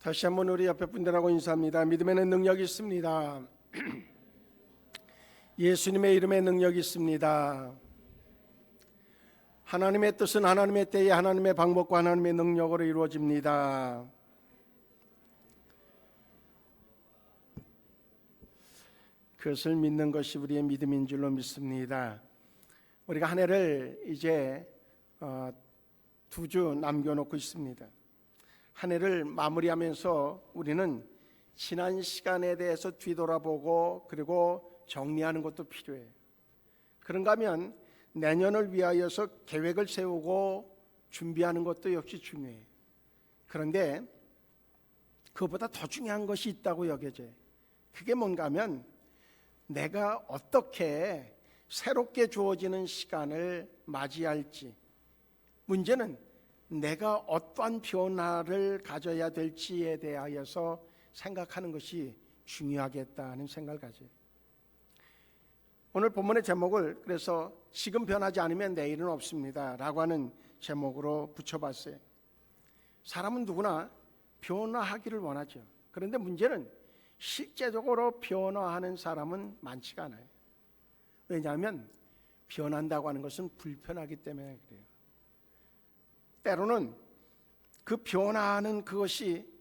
다시 한번 우리 옆에 분들하고 인사합니다. 믿음에는 능력이 있습니다. 예수님의 이름에 능력이 있습니다. 하나님의 뜻은 하나님의 때에 하나님의 방법과 하나님의 능력으로 이루어집니다. 그것을 믿는 것이 우리의 믿음인 줄로 믿습니다. 우리가 한 해를 이제 2주 남겨놓고 있습니다. 한 해를 마무리하면서 우리는 지난 시간에 대해서 뒤돌아보고 그리고 정리하는 것도 필요해요. 그런가 하면 내년을 위하여서 계획을 세우고 준비하는 것도 역시 중요해요. 그런데 그것보다 더 중요한 것이 있다고 여겨져요. 그게 뭔가 하면 내가 어떻게 새롭게 주어지는 시간을 맞이할지, 문제는 내가 어떠한 변화를 가져야 될지에 대하여서 생각하는 것이 중요하겠다는 생각을 가져요. 오늘 본문의 제목을 그래서 지금 변하지 않으면 내일은 없습니다 라고 하는 제목으로 붙여봤어요. 사람은 누구나 변화하기를 원하죠. 그런데 문제는 실제적으로 변화하는 사람은 많지가 않아요. 왜냐하면 변한다고 하는 것은 불편하기 때문에 그래요. 때로는 그 변화하는 그것이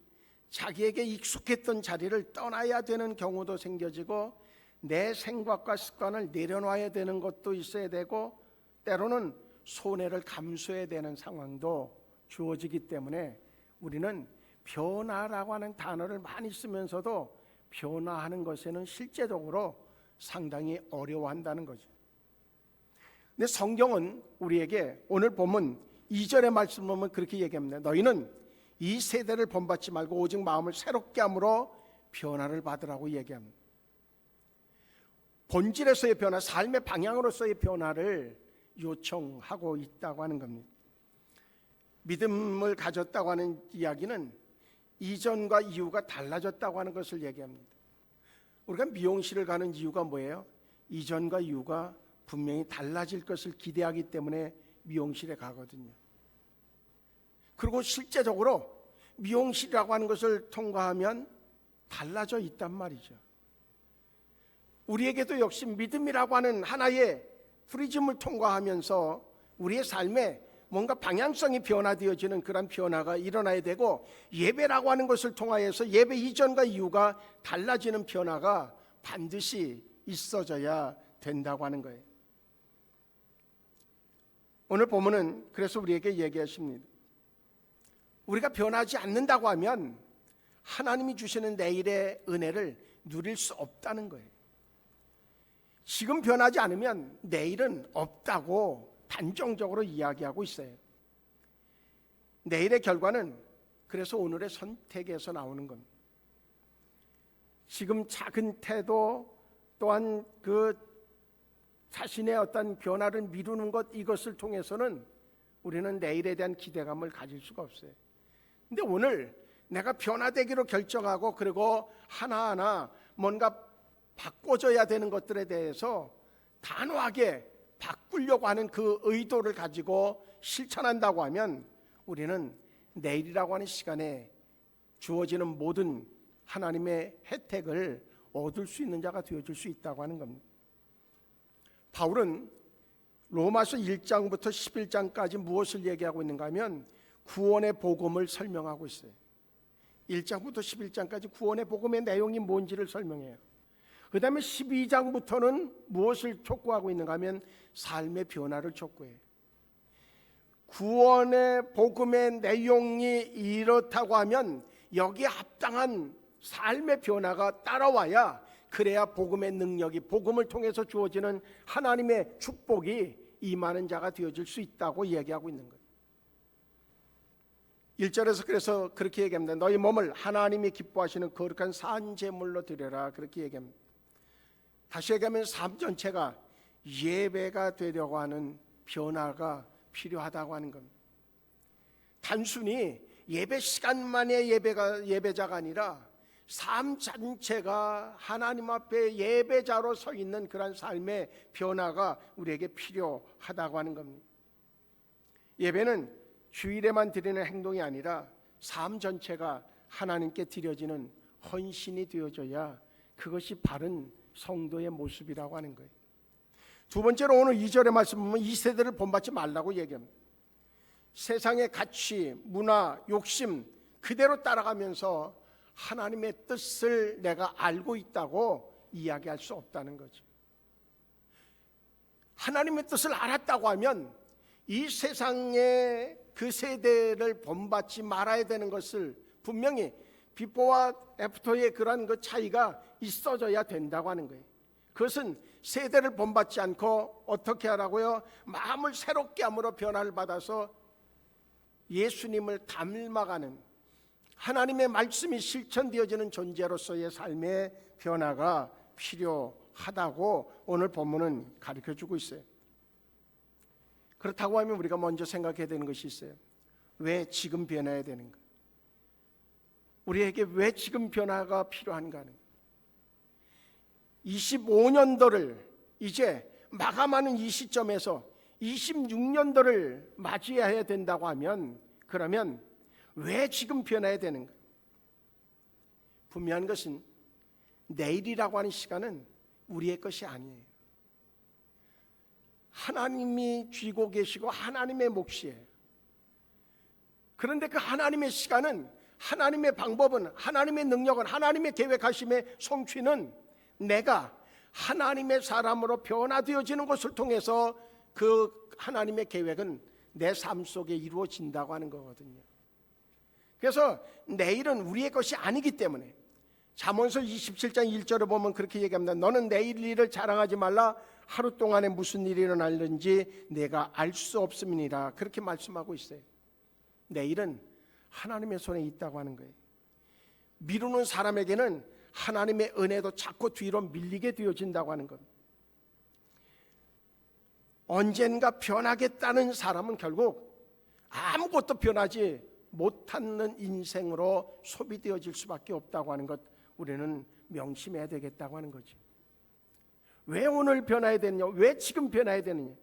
자기에게 익숙했던 자리를 떠나야 되는 경우도 생겨지고 내 생각과 습관을 내려놔야 되는 것도 있어야 되고 때로는 손해를 감수해야 되는 상황도 주어지기 때문에 우리는 변화라고 하는 단어를 많이 쓰면서도 변화하는 것에는 실제적으로 상당히 어려워한다는 거죠. 근데 성경은 우리에게 오늘 보면 2절의 말씀을 보면 그렇게 얘기합니다. 너희는 이 세대를 본받지 말고 오직 마음을 새롭게 함으로 변화를 받으라고 얘기합니다. 본질에서의 변화, 삶의 방향으로서의 변화를 요청하고 있다고 하는 겁니다. 믿음을 가졌다고 하는 이야기는 이전과 이후가 달라졌다고 하는 것을 얘기합니다. 우리가 미용실을 가는 이유가 뭐예요? 이전과 이후가 분명히 달라질 것을 기대하기 때문에 미용실에 가거든요. 그리고 실제적으로 미용실이라고 하는 것을 통과하면 달라져 있단 말이죠. 우리에게도 역시 믿음이라고 하는 하나의 프리즘을 통과하면서 우리의 삶에 뭔가 방향성이 변화되어지는 그런 변화가 일어나야 되고, 예배라고 하는 것을 통하여서 예배 이전과 이후가 달라지는 변화가 반드시 있어져야 된다고 하는 거예요. 오늘 본문은 그래서 우리에게 얘기하십니다. 우리가 변하지 않는다고 하면 하나님이 주시는 내일의 은혜를 누릴 수 없다는 거예요. 지금 변하지 않으면 내일은 없다고 단정적으로 이야기하고 있어요. 내일의 결과는 그래서 오늘의 선택에서 나오는 겁니다. 지금 작은 태도 또한 그 자신의 어떤 변화를 미루는 것, 이것을 통해서는 우리는 내일에 대한 기대감을 가질 수가 없어요. 근데 오늘 내가 변화되기로 결정하고 그리고 하나하나 뭔가 바꿔줘야 되는 것들에 대해서 단호하게 바꾸려고 하는 그 의도를 가지고 실천한다고 하면 우리는 내일이라고 하는 시간에 주어지는 모든 하나님의 혜택을 얻을 수 있는 자가 되어줄 수 있다고 하는 겁니다. 바울은 로마서 1장부터 11장까지 무엇을 얘기하고 있는가 하면 구원의 복음을 설명하고 있어요. 1장부터 11장까지 구원의 복음의 내용이 뭔지를 설명해요. 그 다음에 12장부터는 무엇을 촉구하고 있는가 하면 삶의 변화를 촉구해요. 구원의 복음의 내용이 이렇다고 하면 여기에 합당한 삶의 변화가 따라와야, 그래야 복음의 능력이, 복음을 통해서 주어지는 하나님의 축복이 임하는 자가 되어질 수 있다고 얘기하고 있는 거예요. 1절에서 그래서 그렇게 얘기합니다. 너희 몸을 하나님이 기뻐하시는 거룩한 산 제물로 드려라, 그렇게 얘기합니다. 다시 얘기하면 삶 전체가 예배가 되려고 하는 변화가 필요하다고 하는 겁니다. 단순히 예배 시간만의 예배자가 아니라 삶 전체가 하나님 앞에 예배자로 서 있는 그런 삶의 변화가 우리에게 필요하다고 하는 겁니다. 예배는 주일에만 드리는 행동이 아니라 삶 전체가 하나님께 드려지는 헌신이 되어져야 그것이 바른 성도의 모습이라고 하는 거예요. 두 번째로 오늘 2절의 말씀 보면 이 세대를 본받지 말라고 얘기합니다. 세상의 가치, 문화, 욕심 그대로 따라가면서 하나님의 뜻을 내가 알고 있다고 이야기할 수 없다는 거죠. 하나님의 뜻을 알았다고 하면 이 세상의 그 세대를 본받지 말아야 되는 것을 분명히 비포와 애프터의 그러한 그 차이가 있어져야 된다고 하는 거예요. 그것은 세대를 본받지 않고 어떻게 하라고요? 마음을 새롭게 함으로 변화를 받아서 예수님을 닮아가는 하나님의 말씀이 실천되어지는 존재로서의 삶의 변화가 필요하다고 오늘 본문은 가르쳐주고 있어요. 그렇다고 하면 우리가 먼저 생각해야 되는 것이 있어요. 왜 지금 변해야 되는가? 우리에게 왜 지금 변화가 필요한가 하는 거예요. 25년도를 이제 마감하는 이 시점에서 26년도를 맞이해야 된다고 하면 그러면 왜 지금 변해야 되는가? 분명한 것은 내일이라고 하는 시간은 우리의 것이 아니에요. 하나님이 쥐고 계시고 하나님의 몫이에요. 그런데 그 하나님의 시간은, 하나님의 방법은, 하나님의 능력은, 하나님의 계획하심의 성취는 내가 하나님의 사람으로 변화되어지는 것을 통해서 그 하나님의 계획은 내 삶 속에 이루어진다고 하는 거거든요. 그래서 내일은 우리의 것이 아니기 때문에 잠언서 27장 1절에 보면 그렇게 얘기합니다. 너는 내일 일을 자랑하지 말라. 하루 동안에 무슨 일이 일어날는지 내가 알 수 없음이니라. 그렇게 말씀하고 있어요. 내일은 하나님의 손에 있다고 하는 거예요. 미루는 사람에게는 하나님의 은혜도 자꾸 뒤로 밀리게 되어진다고 하는 겁니다. 언젠가 변하겠다는 사람은 결국 아무것도 변하지 못하는 인생으로 소비되어질 수밖에 없다고 하는 것, 우리는 명심해야 되겠다고 하는 거죠. 왜 오늘 변해야 되느냐? 왜 지금 변해야 되느냐?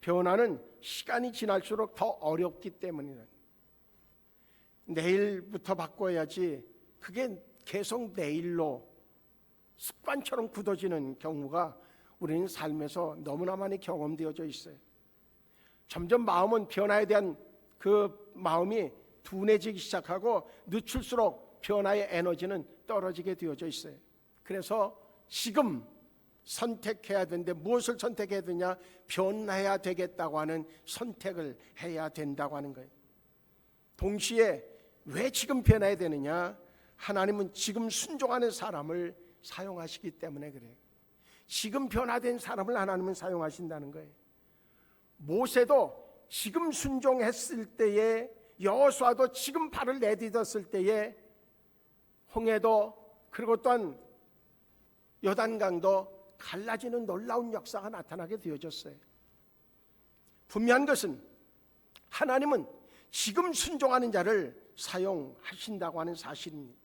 변화는 시간이 지날수록 더 어렵기 때문이다. 내일부터 바꿔야지 그게 계속 내일로 습관처럼 굳어지는 경우가 우리는 삶에서 너무나 많이 경험되어져 있어요. 점점 마음은 변화에 대한 그 마음이 둔해지기 시작하고 늦출수록 변화의 에너지는 떨어지게 되어져 있어요. 그래서 지금 선택해야 되는데 무엇을 선택해야 되냐? 변해야 되겠다고 하는 선택을 해야 된다고 하는 거예요. 동시에 왜 지금 변해야 되느냐? 하나님은 지금 순종하는 사람을 사용하시기 때문에 그래요. 지금 변화된 사람을 하나님은 사용하신다는 거예요. 모세도 지금 순종했을 때에, 여호수아도 지금 발을 내딛었을 때에, 홍해도 그리고 또한 요단강도 갈라지는 놀라운 역사가 나타나게 되어졌어요. 분명한 것은 하나님은 지금 순종하는 자를 사용하신다고 하는 사실입니다.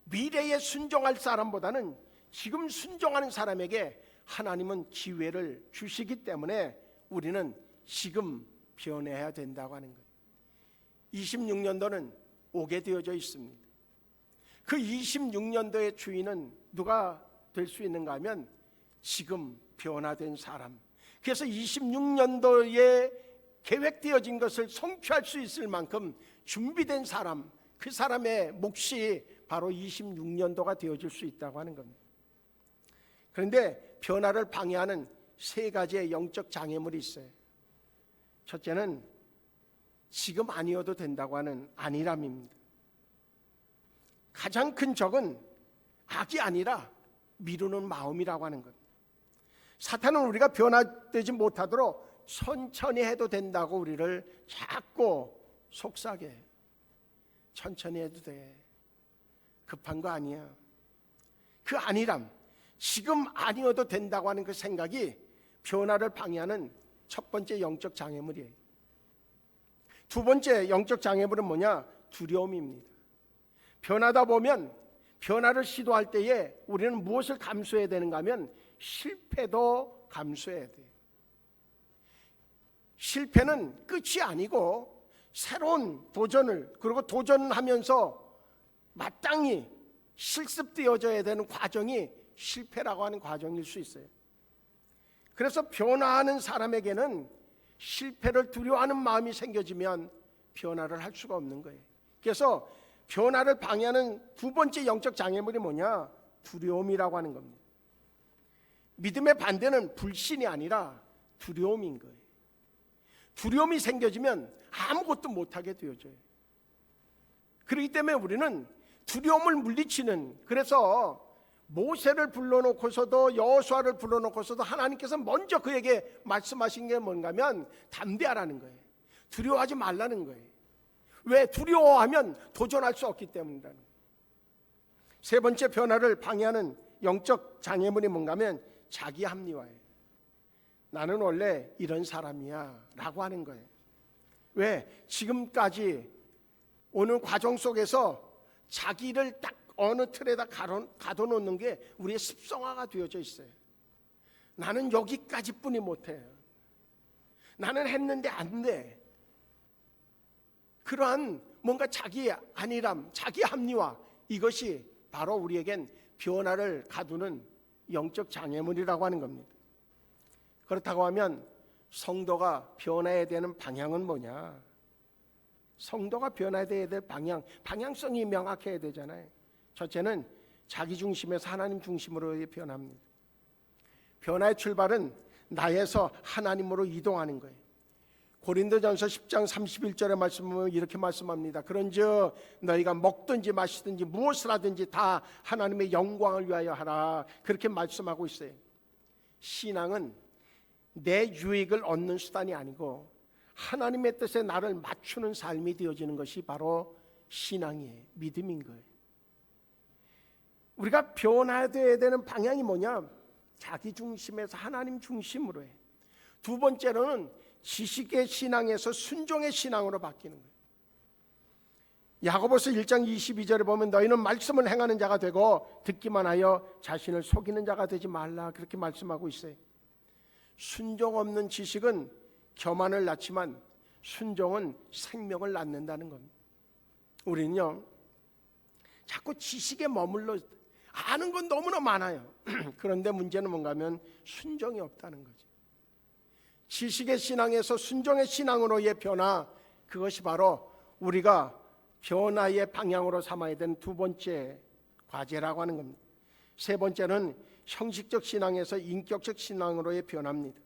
미래에 순종할 사람보다는 지금 순종하는 사람에게 하나님은 기회를 주시기 때문에 우리는 지금 변해야 된다고 하는 거예요. 26년도는 오게 되어져 있습니다. 그 26년도의 주인은 누가 될 수 있는가 하면 지금 변화된 사람. 그래서 26년도에 계획되어진 것을 성취할 수 있을 만큼 준비된 사람, 그 사람의 몫이 바로 26년도가 되어질 수 있다고 하는 겁니다. 그런데 변화를 방해하는 세 가지의 영적 장애물이 있어요. 첫째는 지금 아니어도 된다고 하는 안일함입니다. 가장 큰 적은 악이 아니라 미루는 마음이라고 하는 것. 사탄은 우리가 변화되지 못하도록 천천히 해도 된다고 우리를 자꾸 속삭여. 천천히 해도 돼. 급한 거 아니야. 그 안일함, 지금 아니어도 된다고 하는 그 생각이 변화를 방해하는 첫 번째 영적 장애물이에요. 두 번째 영적 장애물은 뭐냐? 두려움입니다. 변하다 보면 변화를 시도할 때에 우리는 무엇을 감수해야 되는가 하면 실패도 감수해야 돼요. 실패는 끝이 아니고 새로운 도전을, 그리고 도전하면서 마땅히 실습되어져야 되는 과정이 실패라고 하는 과정일 수 있어요. 그래서 변화하는 사람에게는 실패를 두려워하는 마음이 생겨지면 변화를 할 수가 없는 거예요. 그래서 변화를 방해하는 두 번째 영적 장애물이 뭐냐? 두려움이라고 하는 겁니다. 믿음의 반대는 불신이 아니라 두려움인 거예요. 두려움이 생겨지면 아무것도 못하게 되어져요. 그렇기 때문에 우리는 두려움을 물리치는, 그래서 모세를 불러놓고서도 여호수아를 불러놓고서도 하나님께서 먼저 그에게 말씀하신 게 뭔가 하면 담대하라는 거예요. 두려워하지 말라는 거예요. 왜? 두려워하면 도전할 수 없기 때문이라는 거예요. 세 번째 변화를 방해하는 영적 장애물이 뭔가 하면 자기 합리화예요. 나는 원래 이런 사람이야 라고 하는 거예요. 왜? 지금까지 오는 과정 속에서 자기를 딱 어느 틀에다 가둬놓는 게 우리의 습성화가 되어져 있어요. 나는 여기까지뿐이 못해요. 나는 했는데 안 돼. 그러한 뭔가 자기 안일함, 자기 합리화, 이것이 바로 우리에겐 변화를 가두는 영적 장애물이라고 하는 겁니다. 그렇다고 하면 성도가 변화해야 되는 방향은 뭐냐? 성도가 변화해야 될 방향성이 명확해야 되잖아요. 첫째는 자기 중심에서 하나님 중심으로의 변화입니다. 변화의 출발은 나에서 하나님으로 이동하는 거예요. 고린도전서 10장 31절의 말씀은 이렇게 말씀합니다. 그런즉 너희가 먹든지 마시든지 무엇을 하든지 다 하나님의 영광을 위하여 하라. 그렇게 말씀하고 있어요. 신앙은 내 유익을 얻는 수단이 아니고 하나님의 뜻에 나를 맞추는 삶이 되어지는 것이 바로 신앙이에요. 믿음인 거예요. 우리가 변화되어야 되는 방향이 뭐냐? 자기 중심에서 하나님 중심으로 해. 두 번째로는 지식의 신앙에서 순종의 신앙으로 바뀌는 거예요. 야고보서 1장 22절에 보면 너희는 말씀을 행하는 자가 되고 듣기만 하여 자신을 속이는 자가 되지 말라, 그렇게 말씀하고 있어요. 순종 없는 지식은 교만을 낳지만 순종은 생명을 낳는다는 겁니다. 우리는요 자꾸 지식에 머물러 아는 건 너무나 많아요. 그런데 문제는 뭔가 하면 순종이 없다는 거죠. 지식의 신앙에서 순종의 신앙으로의 변화, 그것이 바로 우리가 변화의 방향으로 삼아야 되는 두 번째 과제라고 하는 겁니다. 세 번째는 형식적 신앙에서 인격적 신앙으로의 변화입니다.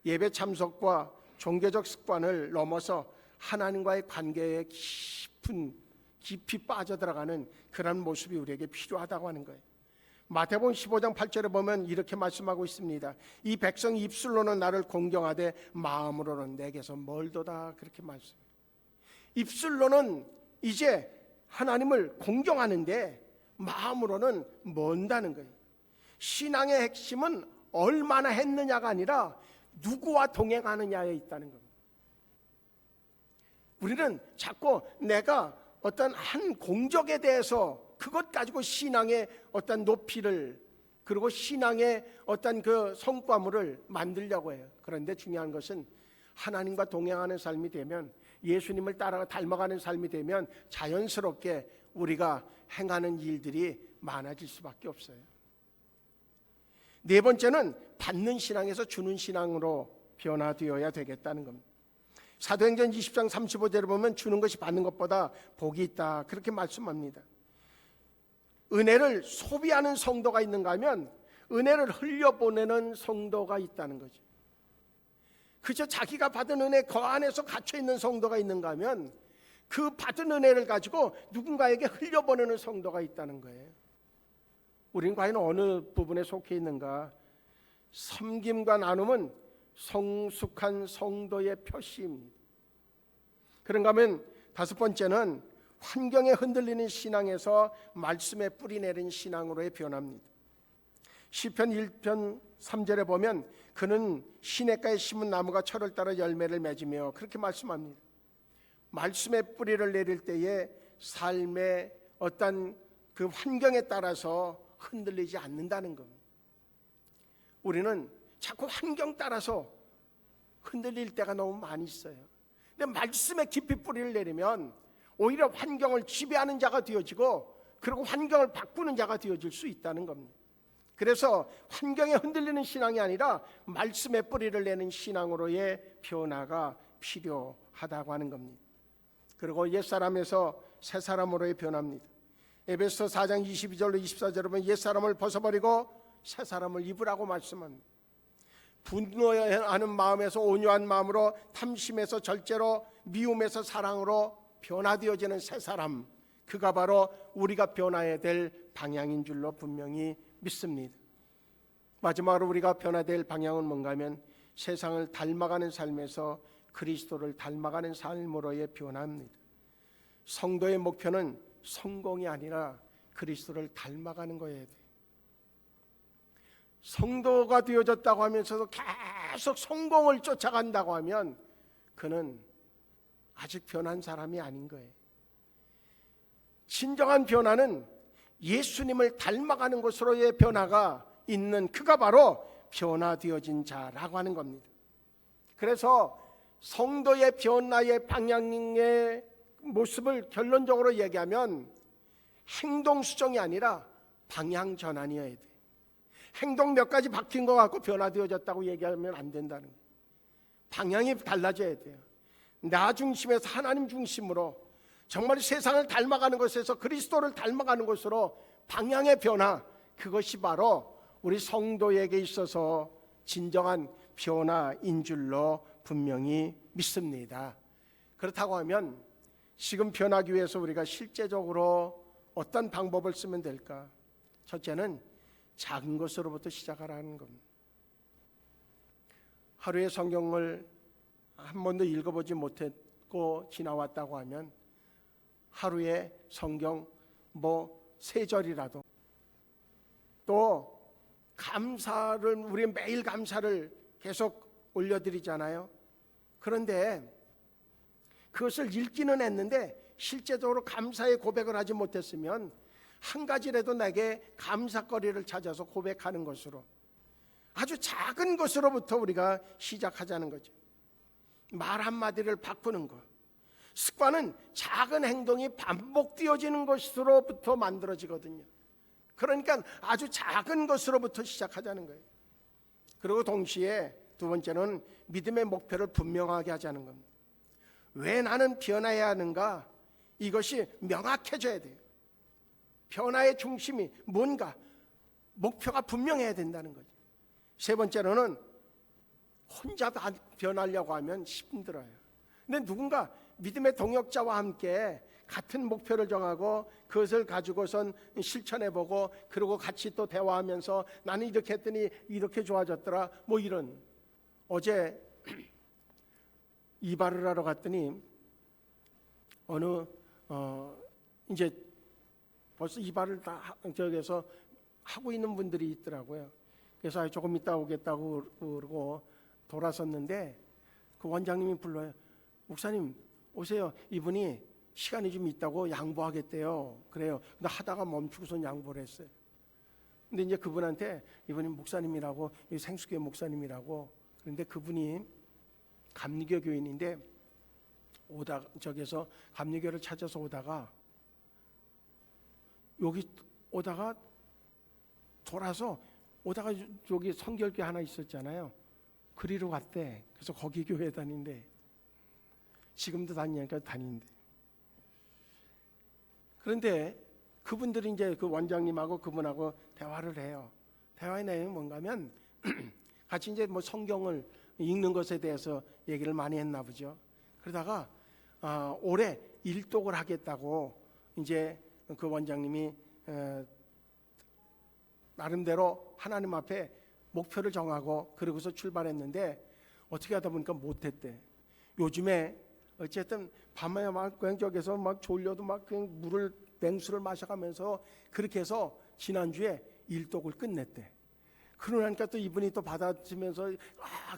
예배 참석과 종교적 습관을 넘어서 하나님과의 관계에 깊이 빠져들어가는 그런 모습이 우리에게 필요하다고 하는 거예요. 마태복음 15장 8절에 보면 이렇게 말씀하고 있습니다. 이 백성이 입술로는 나를 공경하되 마음으로는 내게서 멀도다, 그렇게 말씀해요. 입술로는 이제 하나님을 공경하는데 마음으로는 먼다는 거예요. 신앙의 핵심은 얼마나 했느냐가 아니라 누구와 동행하느냐에 있다는 겁니다. 우리는 자꾸 내가 어떤 한 공적에 대해서 그것 가지고 신앙의 어떤 높이를, 그리고 신앙의 어떤 그 성과물을 만들려고 해요. 그런데 중요한 것은 하나님과 동행하는 삶이 되면, 예수님을 따라 닮아가는 삶이 되면 자연스럽게 우리가 행하는 일들이 많아질 수밖에 없어요. 네 번째는 받는 신앙에서 주는 신앙으로 변화되어야 되겠다는 겁니다. 사도행전 20장 35절에 보면 주는 것이 받는 것보다 복이 있다, 그렇게 말씀합니다. 은혜를 소비하는 성도가 있는가 하면 은혜를 흘려보내는 성도가 있다는 거죠. 그저 자기가 받은 은혜 그 안에서 갇혀있는 성도가 있는가 하면 그 받은 은혜를 가지고 누군가에게 흘려보내는 성도가 있다는 거예요. 우리는 과연 어느 부분에 속해 있는가? 섬김과 나눔은 성숙한 성도의 표시입니다. 그런가 하면 다섯 번째는 환경에 흔들리는 신앙에서 말씀에 뿌리 내린 신앙으로의 변화입니다. 시편 1편 3절에 보면 그는 시냇가에 심은 나무가 철을 따라 열매를 맺으며, 그렇게 말씀합니다. 말씀에 뿌리를 내릴 때에 삶의 어떤 그 환경에 따라서 흔들리지 않는다는 겁니다. 우리는 자꾸 환경 따라서 흔들릴 때가 너무 많이 있어요. 근데 말씀에 깊이 뿌리를 내리면 오히려 환경을 지배하는 자가 되어지고, 그리고 환경을 바꾸는 자가 되어질 수 있다는 겁니다. 그래서 환경에 흔들리는 신앙이 아니라 말씀에 뿌리를 내는 신앙으로의 변화가 필요하다고 하는 겁니다. 그리고 옛사람에서 새사람으로의 변화입니다. 에베소 4장 22절로 24절에 보면 옛사람을 벗어버리고 새사람을 입으라고 말씀합니다. 분노하는 마음에서 온유한 마음으로, 탐심에서 절제로, 미움에서 사랑으로 변화되어지는 새사람, 그가 바로 우리가 변화해야 될 방향인 줄로 분명히 믿습니다. 마지막으로 우리가 변화될 방향은 뭔가 하면 세상을 닮아가는 삶에서 그리스도를 닮아가는 삶으로의 변화입니다. 성도의 목표는 성공이 아니라 그리스도를 닮아가는 거예요. 성도가 되어졌다고 하면서도 계속 성공을 쫓아간다고 하면 그는 아직 변한 사람이 아닌 거예요. 진정한 변화는 예수님을 닮아가는 것으로의 변화가 있는, 그가 바로 변화되어진 자라고 하는 겁니다. 그래서 성도의 변화의 방향의 모습을 결론적으로 얘기하면 행동 수정이 아니라 방향 전환이어야 돼. 행동 몇 가지 바뀐 것 같고 변화되어졌다고 얘기하면 안 된다는 거예요. 방향이 달라져야 돼요. 나 중심에서 하나님 중심으로 정말 세상을 닮아가는 것에서 그리스도를 닮아가는 것으로 방향의 변화, 그것이 바로 우리 성도에게 있어서 진정한 변화인 줄로 분명히 믿습니다. 그렇다고 하면 지금 변하기 위해서 우리가 실제적으로 어떤 방법을 쓰면 될까? 첫째는 작은 것으로부터 시작하라는 겁니다. 하루에 성경을 한 번도 읽어보지 못했고 지나왔다고 하면 하루에 성경 3절이라도, 또 감사를, 우리 매일 감사를 계속 올려드리잖아요. 그런데 그것을 읽기는 했는데 실제적으로 감사의 고백을 하지 못했으면 한 가지라도 내게 감사거리를 찾아서 고백하는 것으로, 아주 작은 것으로부터 우리가 시작하자는 거죠. 말 한마디를 바꾸는 것, 습관은 작은 행동이 반복되어지는 것으로부터 만들어지거든요. 그러니까 아주 작은 것으로부터 시작하자는 거예요. 그리고 동시에 두 번째는 믿음의 목표를 분명하게 하자는 겁니다. 왜 나는 변화해야 하는가? 이것이 명확해져야 돼요. 변화의 중심이 뭔가, 목표가 분명해야 된다는 거죠. 세 번째로는 혼자 변하려고 하면 힘들어요. 근데 누군가 믿음의 동역자와 함께 같은 목표를 정하고 그것을 가지고선 실천해보고, 그리고 같이 또 대화하면서 나는 이렇게 했더니 이렇게 좋아졌더라, 이런. 어제 이발을 하러 갔더니 어느 이제 벌써 이발을 다 저기서 하고 있는 분들이 있더라고요. 그래서 조금 이따 오겠다고 그러고 돌아섰는데 그 원장님이 불러요. 목사님 오세요. 이분이 시간이 좀 있다고 양보하겠대요. 그래요. 근데 하다가 멈추고선 양보를 했어요. 근데 이제 그분한테, 이분이 목사님이라고, 생수교회 목사님이라고, 그런데 그분이 감리교 교인인데 저기서 감리교를 찾아서 오다가 여기 오다가 돌아서 오다가 여기 성결교 하나 있었잖아요. 그리로 갔대. 그래서 거기 교회 다닌대. 지금도 다니니까 다닌대. 그런데 그분들이 이제 그 원장님하고 그분하고 대화를 해요. 대화의 내용이 뭔가 하면 같이 이제 성경을 읽는 것에 대해서 얘기를 많이 했나 보죠. 그러다가 올해 일독을 하겠다고 이제 그 원장님이 나름대로 하나님 앞에 목표를 정하고 그러고서 출발했는데 어떻게 하다 보니까 못했대. 요즘에 어쨌든 밤에 막 그냥 저기서 막 졸려도 막 그냥 냉수를 마셔가면서 그렇게 해서 지난주에 일독을 끝냈대. 그러니까 또 이분이 또 받아주면서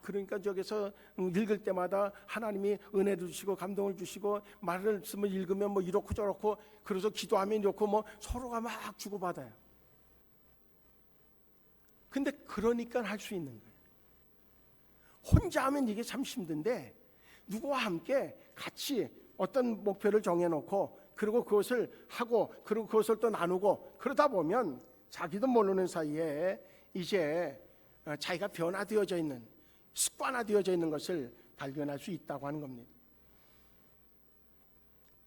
그러니까 저기서 읽을 때마다 하나님이 은혜를 주시고 감동을 주시고 말을 쓰면 읽으면 이렇고 저렇고, 그래서 기도하면 이렇고 서로가 막 주고받아요. 근데 그러니까 할 수 있는 거예요. 혼자 하면 이게 참 힘든데 누구와 함께 같이 어떤 목표를 정해놓고 그리고 그것을 하고 그리고 그것을 또 나누고 그러다 보면 자기도 모르는 사이에 이제 자기가 변화되어져 있는, 습관화되어져 있는 것을 발견할 수 있다고 하는 겁니다.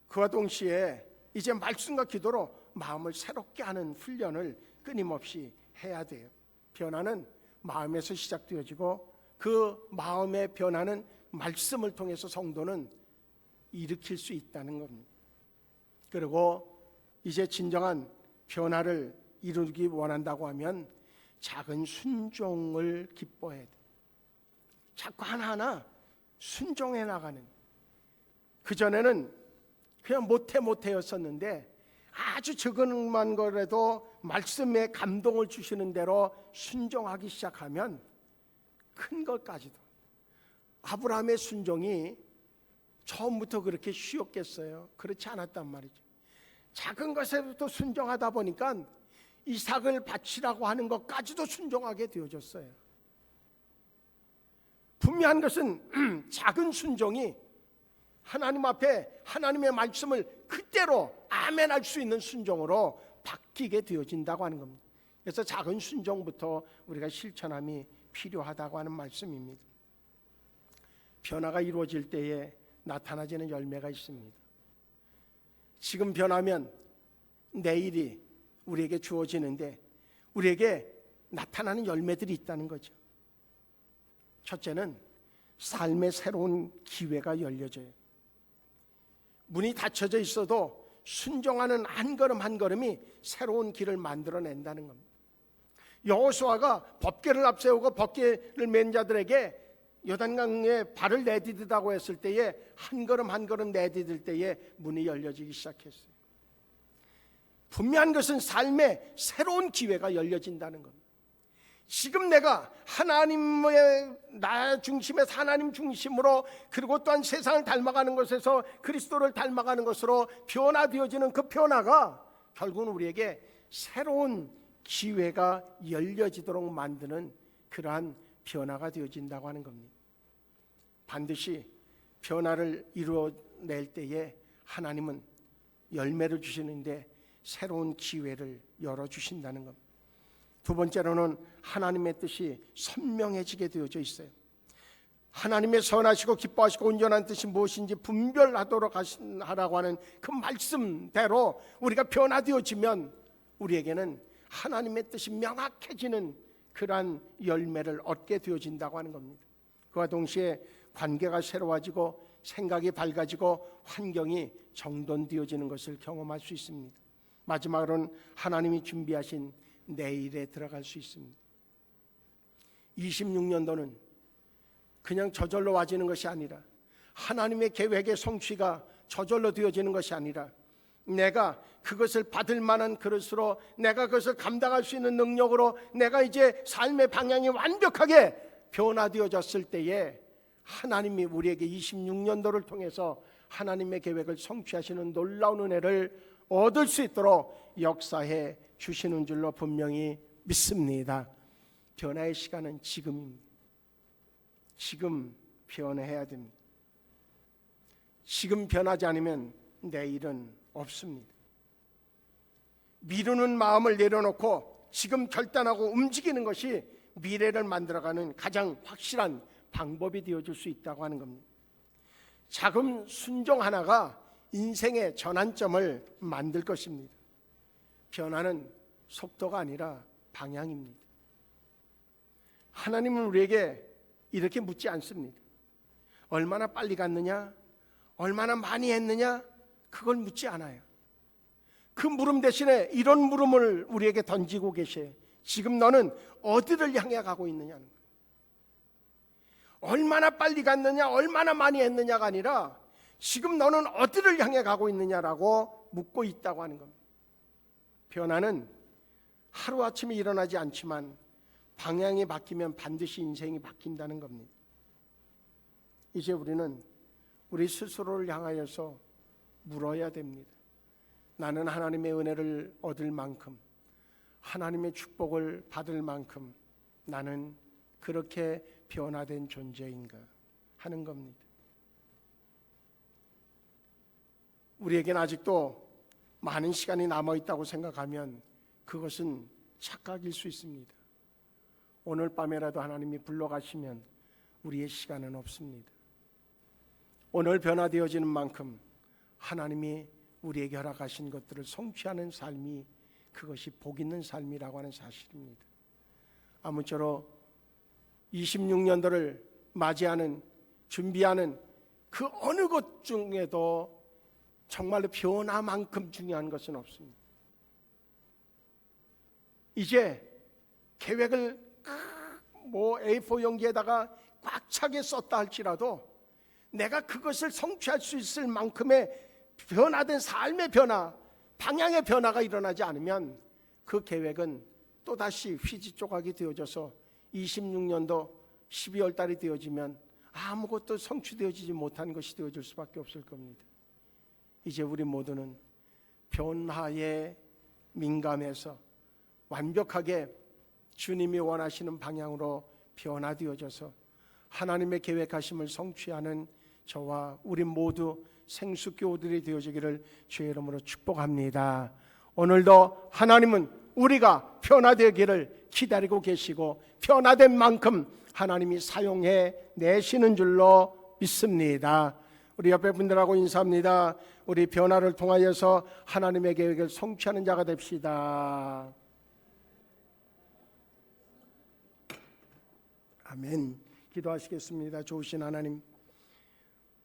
그와 동시에 이제 말씀과 기도로 마음을 새롭게 하는 훈련을 끊임없이 해야 돼요. 변화는 마음에서 시작되어지고 그 마음의 변화는 말씀을 통해서 성도는 일으킬 수 있다는 겁니다. 그리고 이제 진정한 변화를 이루기 원한다고 하면 작은 순종을 기뻐해야 돼. 자꾸 하나하나 순종해 나가는. 그전에는 그냥 못해였었는데 아주 적은만 거라도 말씀에 감동을 주시는 대로 순종하기 시작하면 큰 것까지도. 아브라함의 순종이 처음부터 그렇게 쉬웠겠어요? 그렇지 않았단 말이죠. 작은 것에부터 순종하다 보니까 이삭을 바치라고 하는 것까지도 순종하게 되어졌어요. 분명한 것은 작은 순종이 하나님 앞에 하나님의 말씀을 그대로 아멘할 수 있는 순종으로 바뀌게 되어진다고 하는 겁니다. 그래서 작은 순종부터 우리가 실천함이 필요하다고 하는 말씀입니다. 변화가 이루어질 때에 나타나지는 열매가 있습니다. 지금 변하면 내일이 우리에게 주어지는데 우리에게 나타나는 열매들이 있다는 거죠. 첫째는 삶의 새로운 기회가 열려져요. 문이 닫혀져 있어도 순종하는 한 걸음 한 걸음이 새로운 길을 만들어낸다는 겁니다. 여호수아가 법궤를 앞세우고 법궤를 맨 자들에게 요단강에 발을 내디디다고 했을 때에 한 걸음 한 걸음 내디딜 때에 문이 열려지기 시작했어요. 분명한 것은 삶의 새로운 기회가 열려진다는 겁니다. 지금 내가 하나님의 나 중심에서 하나님 중심으로 그리고 또한 세상을 닮아가는 것에서 그리스도를 닮아가는 것으로 변화되어지는 그 변화가 결국은 우리에게 새로운 기회가 열려지도록 만드는 그러한 변화가 되어진다고 하는 겁니다. 반드시 변화를 이루어낼 때에 하나님은 열매를 주시는데 새로운 기회를 열어주신다는 겁니다. 두 번째로는 하나님의 뜻이 선명해지게 되어져 있어요. 하나님의 선하시고 기뻐하시고 온전한 뜻이 무엇인지 분별하도록 하라고 하는 그 말씀대로 우리가 변화되어지면 우리에게는 하나님의 뜻이 명확해지는 그러한 열매를 얻게 되어진다고 하는 겁니다. 그와 동시에 관계가 새로워지고 생각이 밝아지고 환경이 정돈되어지는 것을 경험할 수 있습니다. 마지막으로는 하나님이 준비하신 내일에 들어갈 수 있습니다. 26년도는 그냥 저절로 와지는 것이 아니라 하나님의 계획의 성취가 저절로 되어지는 것이 아니라 내가 그것을 받을 만한 그릇으로 내가 그것을 감당할 수 있는 능력으로 내가 이제 삶의 방향이 완벽하게 변화되어졌을 때에 하나님이 우리에게 26년도를 통해서 하나님의 계획을 성취하시는 놀라운 은혜를 얻을 수 있도록 역사해 주시는 줄로 분명히 믿습니다. 변화의 시간은 지금입니다. 지금 변화해야 됩니다. 지금 변하지 않으면 내일은 없습니다. 미루는 마음을 내려놓고 지금 결단하고 움직이는 것이 미래를 만들어가는 가장 확실한 방법이 되어줄 수 있다고 하는 겁니다. 작은 순종 하나가 인생의 전환점을 만들 것입니다. 변화는 속도가 아니라 방향입니다. 하나님은 우리에게 이렇게 묻지 않습니다. 얼마나 빨리 갔느냐, 얼마나 많이 했느냐, 그걸 묻지 않아요. 그 물음 대신에 이런 물음을 우리에게 던지고 계셔요. 지금 너는 어디를 향해 가고 있느냐는 거예요. 얼마나 빨리 갔느냐, 얼마나 많이 했느냐가 아니라 지금 너는 어디를 향해 가고 있느냐라고 묻고 있다고 하는 겁니다. 변화는 하루아침에 일어나지 않지만 방향이 바뀌면 반드시 인생이 바뀐다는 겁니다. 이제 우리는 우리 스스로를 향하여서 물어야 됩니다. 나는 하나님의 은혜를 얻을 만큼, 하나님의 축복을 받을 만큼 나는 그렇게 변화된 존재인가 하는 겁니다. 우리에게는 아직도 많은 시간이 남아있다고 생각하면 그것은 착각일 수 있습니다. 오늘 밤에라도 하나님이 불러가시면 우리의 시간은 없습니다. 오늘 변화되어지는 만큼 하나님이 우리에게 허락하신 것들을 성취하는 삶이, 그것이 복 있는 삶이라고 하는 사실입니다. 아무쪼록 26년도를 맞이하는, 준비하는 그 어느 것 중에도 정말로 변화만큼 중요한 것은 없습니다. 이제 계획을 A4 용지에다가 꽉 차게 썼다 할지라도 내가 그것을 성취할 수 있을 만큼의 변화된 삶의 변화, 방향의 변화가 일어나지 않으면 그 계획은 또다시 휘지 조각이 되어져서 26년도 12월 달이 되어지면 아무것도 성취되어지지 못한 것이 되어질 수밖에 없을 겁니다. 이제 우리 모두는 변화에 민감해서 완벽하게 주님이 원하시는 방향으로 변화되어져서 하나님의 계획하심을 성취하는 저와 우리 모두 생수교우들이 되어지기를 주의 이름으로 축복합니다. 오늘도 하나님은 우리가 변화되기를 기다리고 계시고 변화된 만큼 하나님이 사용해 내시는 줄로 믿습니다. 우리 옆에 분들하고 인사합니다. 우리 변화를 통하여서 하나님의 계획을 성취하는 자가 됩시다. 아멘. 기도하시겠습니다. 좋으신 하나님,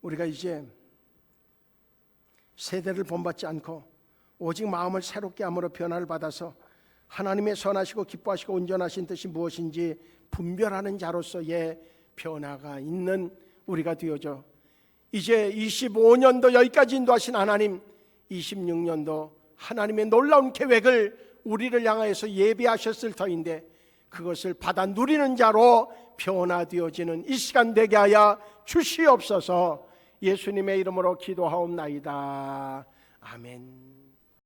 우리가 이제 세대를 본받지 않고 오직 마음을 새롭게 함으로 변화를 받아서 하나님의 선하시고 기뻐하시고 온전하신 뜻이 무엇인지 분별하는 자로서의 변화가 있는 우리가 되어져 이제 25년도 여기까지 인도하신 하나님, 26년도 하나님의 놀라운 계획을 우리를 향하여서 예비하셨을 터인데 그것을 받아 누리는 자로 변화되어지는 이 시간 되게 하여 주시옵소서. 예수님의 이름으로 기도하옵나이다. 아멘.